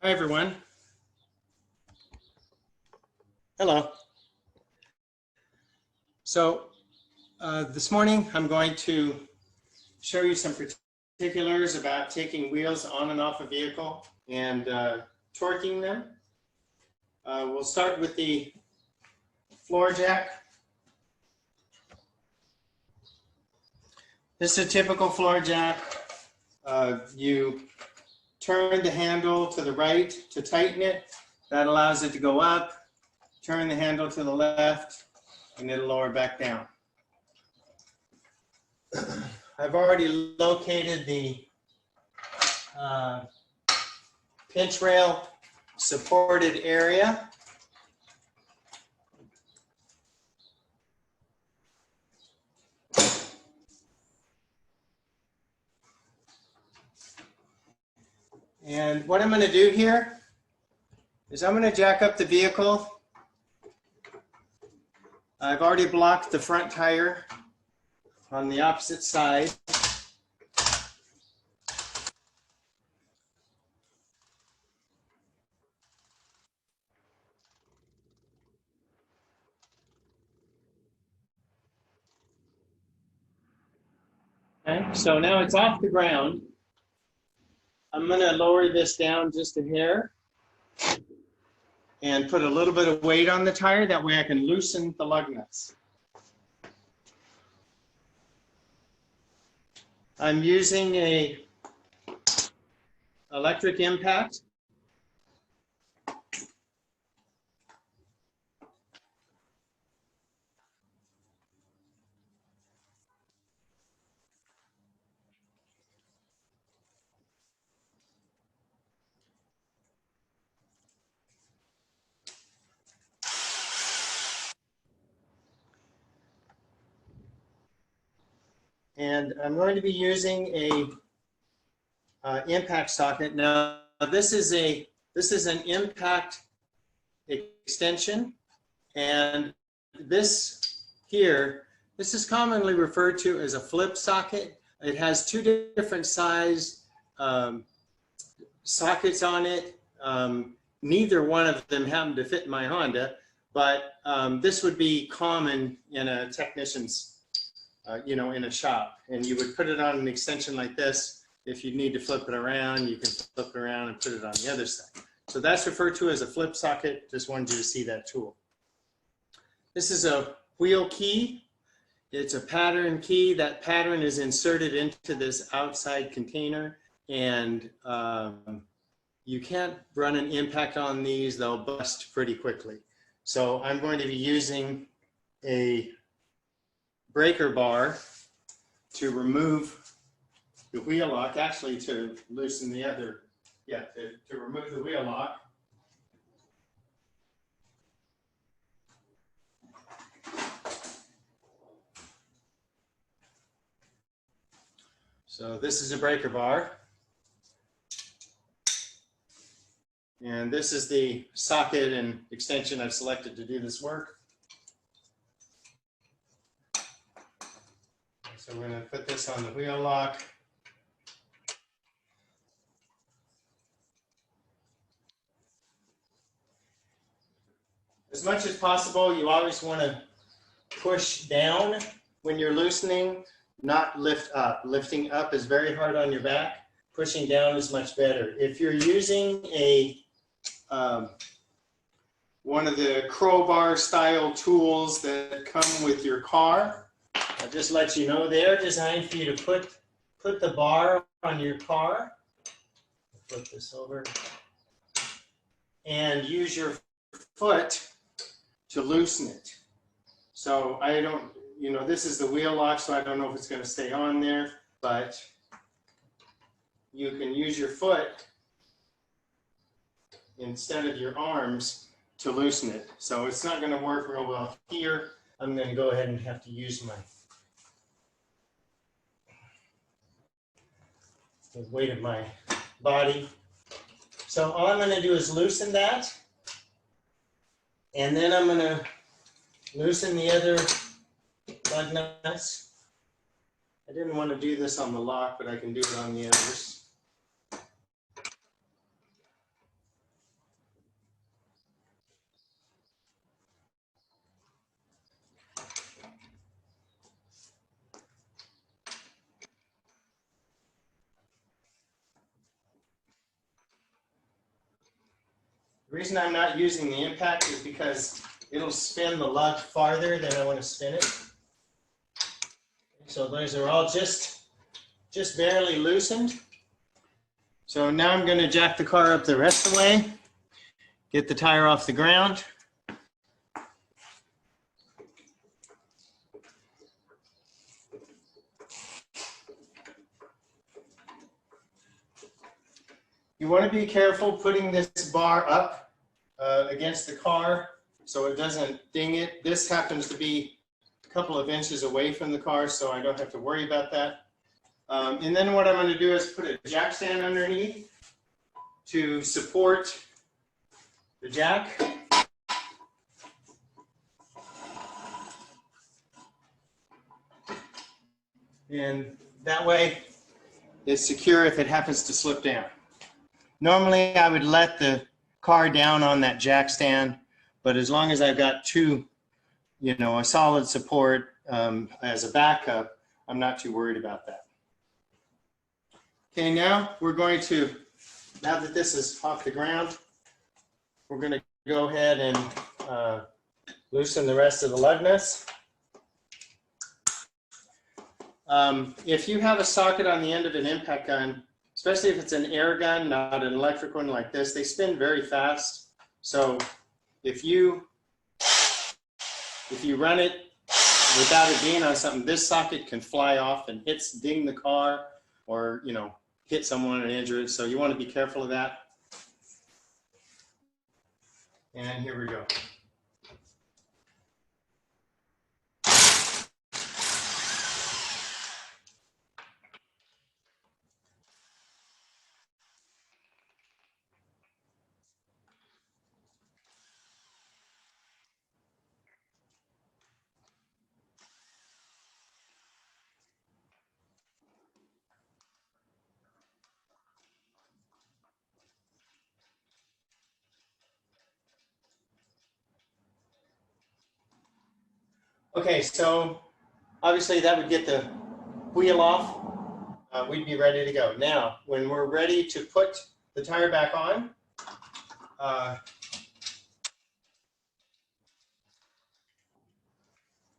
Hi, everyone. Hello. So this morning, I'm going to show you some particulars about taking wheels on and off a vehicle and torquing them. We'll start with the floor jack. This is a typical floor jack. You turn the handle to the right to tighten it. That allows it to go up. Turn the handle to the left, and it'll lower back down. I've already located the pinch rail supported area. And what I'm going to do here is I'm going to jack up the vehicle. I've already blocked the front tire on the opposite side. Okay, so now it's off the ground. I'm going to lower this down just a hair and put a little bit of weight on the tire. That way I can loosen the lug nuts. I'm using a electric impact. And I'm going to be using a impact socket. Now this is an impact extension, and this is commonly referred to as a flip socket. It has two different size sockets on it. Neither one of them happen to fit my Honda, but this would be common in a technician's in a shop, and you would put it on an extension like this. If you need to flip it around, you can flip it around and put it on the other side. So that's referred to as a flip socket. Just wanted you to see that tool. This is a wheel key. It's a pattern key. That pattern is inserted into this outside container, and you can't run an impact on these. They'll bust pretty quickly. So I'm going to be using a breaker bar to remove the wheel lock, actually to loosen the other, to remove the wheel lock. So this is a breaker bar. And this is the socket and extension I've selected to do this work. So we're going to put this on the wheel lock. As much as possible, you always want to push down when you're loosening, not lift up. Lifting up is very hard on your back. Pushing down is much better. If you're using a one of the crowbar style tools that come with your car, I'll just let you know they're designed for you to put the bar on your car. Flip this over. And use your foot to loosen it. So I don't, this is the wheel lock, so I don't know if it's going to stay on there, but you can use your foot instead of your arms to loosen it. So it's not going to work real well here. I'm going to go ahead and have to use the weight of my body. So all I'm going to do is loosen that, and then I'm going to loosen the other lug nuts. I didn't want to do this on the lock, but I can do it on the others. The reason I'm not using the impact is because it'll spin the lug farther than I want to spin it. So those are all just barely loosened. So now I'm going to jack the car up the rest of the way, get the tire off the ground. You want to be careful putting this bar up against the car so it doesn't ding it. This happens to be a couple of inches away from the car, so I don't have to worry about that. And then what I'm going to do is put a jack stand underneath to support the jack. And that way it's secure if it happens to slip down. Normally I would let the car down on that jack stand, but as long as I've got two, a solid support as a backup, I'm not too worried about that. Okay, now we're going to, now that this is off the ground, we're going to go ahead and loosen the rest of the lug nuts. If you have a socket on the end of an impact gun, especially if it's an air gun, not an electric one like this, they spin very fast. So if you run it without it being on something, this socket can fly off and ding the car or, hit someone and injure it. So you want to be careful of that. And here we go. Okay, so obviously that would get the wheel off. We'd be ready to go. Now, when we're ready to put the tire back on,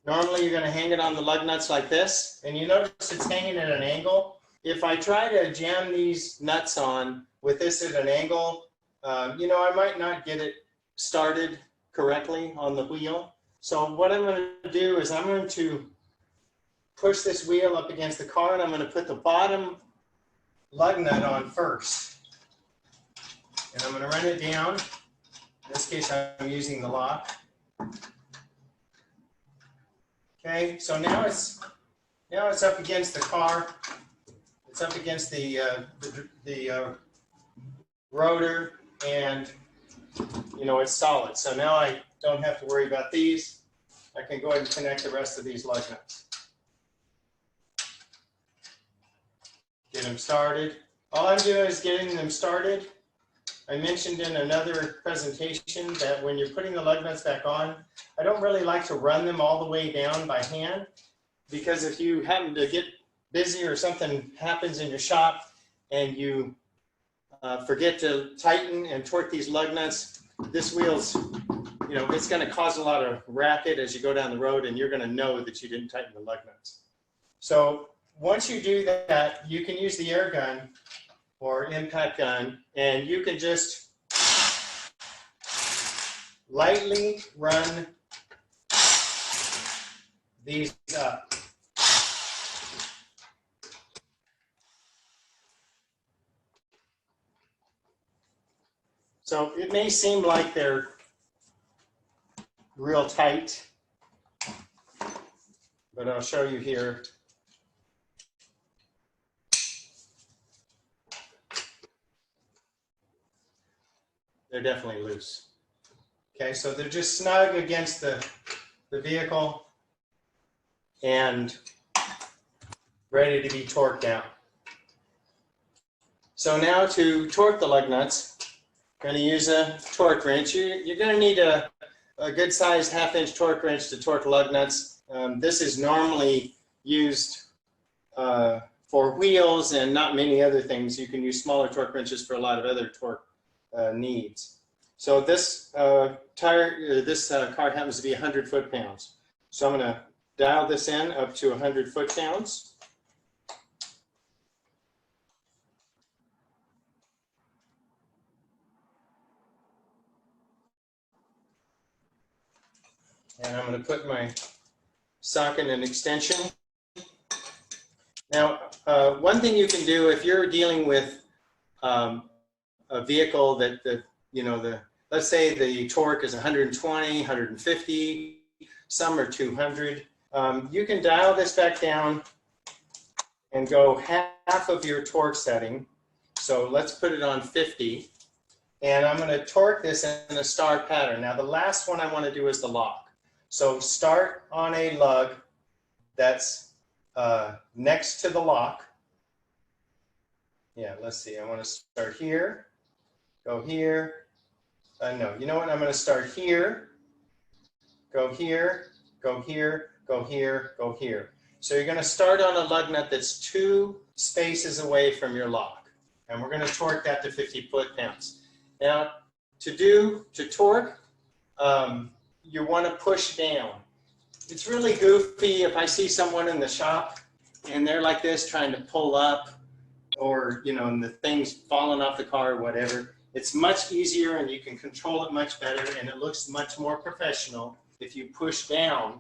normally you're going to hang it on the lug nuts like this, and you notice it's hanging at an angle. If I try to jam these nuts on with this at an angle, I might not get it started correctly on the wheel. So what I'm going to do is I'm going to push this wheel up against the car, and I'm going to put the bottom lug nut on first. And I'm going to run it down. In this case, I'm using the lock. Okay, so now it's up against the car. It's up against the rotor, and it's solid. So now I don't have to worry about these. I can go ahead and connect the rest of these lug nuts. Get them started. All I'm doing is getting them started. I mentioned in another presentation that when you're putting the lug nuts back on, I don't really like to run them all the way down by hand, because if you happen to get busy or something happens in your shop and you forget to tighten and torque these lug nuts, this wheel's, it's going to cause a lot of racket as you go down the road, and you're going to know that you didn't tighten the lug nuts. So once you do that, you can use the air gun or impact gun, and you can just lightly run these up. So it may seem like they're real tight, but I'll show you here. They're definitely loose. Okay, so they're just snug against the vehicle and ready to be torqued down. So now to torque the lug nuts, I'm going to use a torque wrench. You're going to need a good sized 1/2-inch torque wrench to torque lug nuts. This is normally used for wheels and not many other things. You can use smaller torque wrenches for a lot of other torque needs. So this car happens to be 100 foot-pounds. So I'm going to dial this in up to 100 foot-pounds. And I'm going to put my socket and extension. Now, one thing you can do if you're dealing with a vehicle that let's say the torque is 120, 150, some are 200. You can dial this back down and go half of your torque setting. So let's put it on 50. And I'm going to torque this in a star pattern. Now, the last one I want to do is the lock. So start on a lug that's next to the lock. Yeah, let's see. I want to start here, go here. No, you know what? I'm going to start here, go here, go here, go here, go here. So you're going to start on a lug nut that's 2 spaces away from your lock. And we're going to torque that to 50 foot-pounds. Now, to torque, you want to push down. It's really goofy if I see someone in the shop and they're like this trying to pull up, or and the thing's falling off the car or whatever. It's much easier and you can control it much better, and it looks much more professional if you push down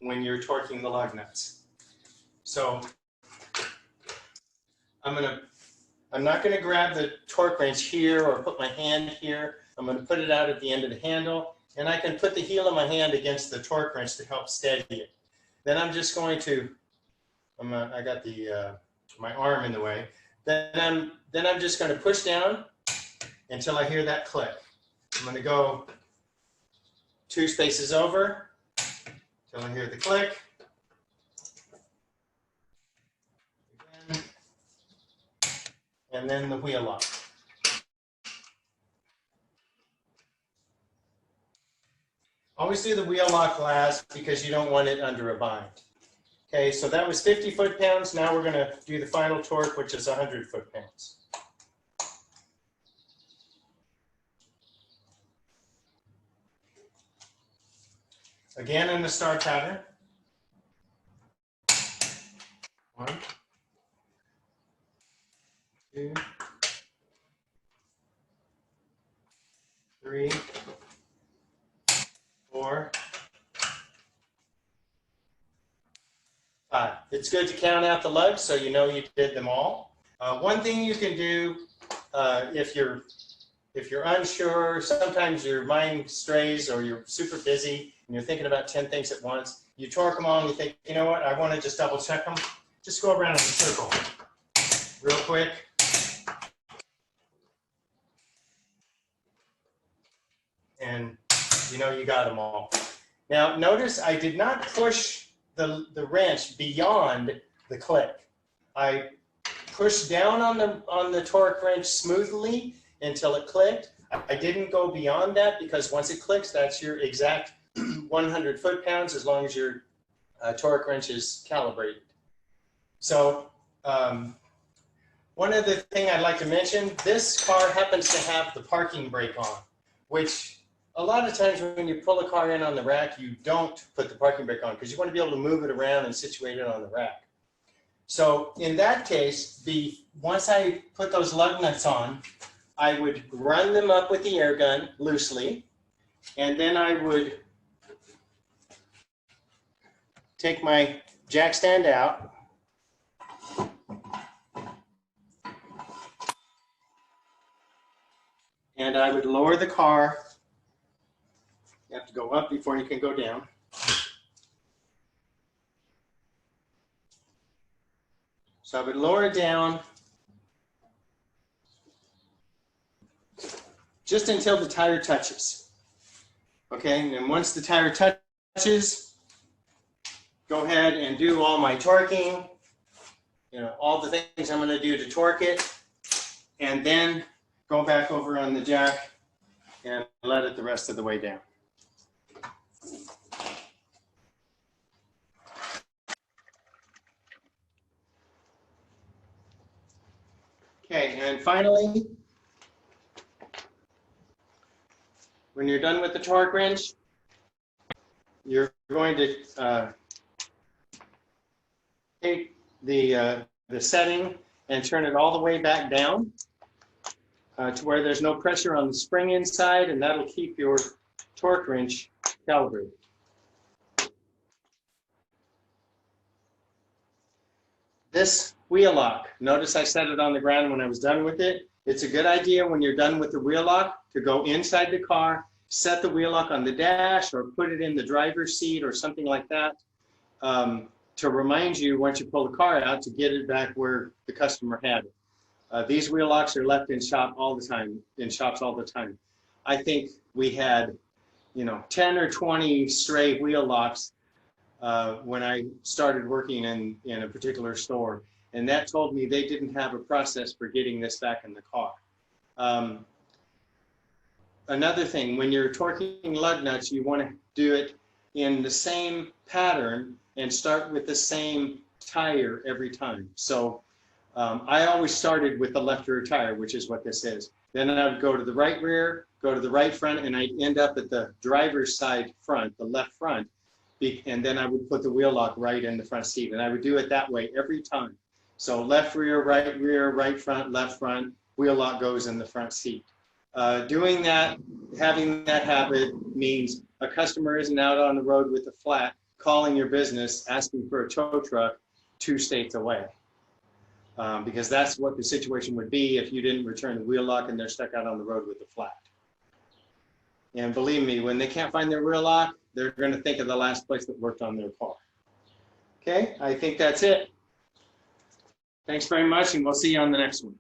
when you're torquing the lug nuts. So I'm not going to grab the torque wrench here or put my hand here. I'm going to put it out at the end of the handle, and I can put the heel of my hand against the torque wrench to help steady it. Then I'm just going to, I got my arm in the way. Then I'm just going to push down until I hear that click. I'm going to go 2 spaces over until I hear the click. And then the wheel lock. Always do the wheel lock last because you don't want it under a bind. Okay, so that was 50 foot-pounds. Now we're going to do the final torque, which is 100 foot-pounds. Again in the star pattern. 1, 2, 3, 4, 5. It's good to count out the lugs so you know you did them all. One thing you can do if you're unsure, sometimes your mind strays or you're super busy and you're thinking about 10 things at once. You torque them all and you think, you know what, I want to just double check them. Just go around in a circle real quick. And you got them all. Now notice I did not push the wrench beyond the click. I pushed down on the torque wrench smoothly until it clicked. I didn't go beyond that because once it clicks, that's your exact 100 foot-pounds as long as your torque wrench is calibrated. So one other thing I'd like to mention, this car happens to have the parking brake on, which a lot of times when you pull a car in on the rack, you don't put the parking brake on because you want to be able to move it around and situate it on the rack. So in that case, once I put those lug nuts on, I would run them up with the air gun loosely, and then I would take my jack stand out, and I would lower the car. You have to go up before you can go down. So I would lower it down just until the tire touches. Okay, and then once the tire touches, go ahead and do all my torquing, all the things I'm going to do to torque it, and then go back over on the jack and let it the rest of the way down. Okay, and finally, when you're done with the torque wrench, you're going to take the setting and turn it all the way back down to where there's no pressure on the spring inside, and that'll keep your torque wrench calibrated. This wheel lock, notice I set it on the ground when I was done with it. It's a good idea when you're done with the wheel lock to go inside the car, set the wheel lock on the dash or put it in the driver's seat or something like that to remind you once you pull the car out to get it back where the customer had it. These wheel locks are left in shops all the time. I think we had, 10 or 20 stray wheel locks when I started working in a particular store, and that told me they didn't have a process for getting this back in the car. Another thing, when you're torquing lug nuts, you want to do it in the same pattern and start with the same tire every time. So I always started with the left rear tire, which is what this is. Then I would go to the right rear, go to the right front, and I'd end up at the driver's side front, the left front. And then I would put the wheel lock right in the front seat. And I would do it that way every time. So left rear, right front, left front, wheel lock goes in the front seat. Doing that, having that habit means a customer isn't out on the road with a flat, calling your business, asking for a tow truck 2 states away. Because that's what the situation would be if you didn't return the wheel lock and they're stuck out on the road with a flat. And believe me, when they can't find their wheel lock, they're going to think of the last place that worked on their car. Okay, I think that's it. Thanks very much, and we'll see you on the next one.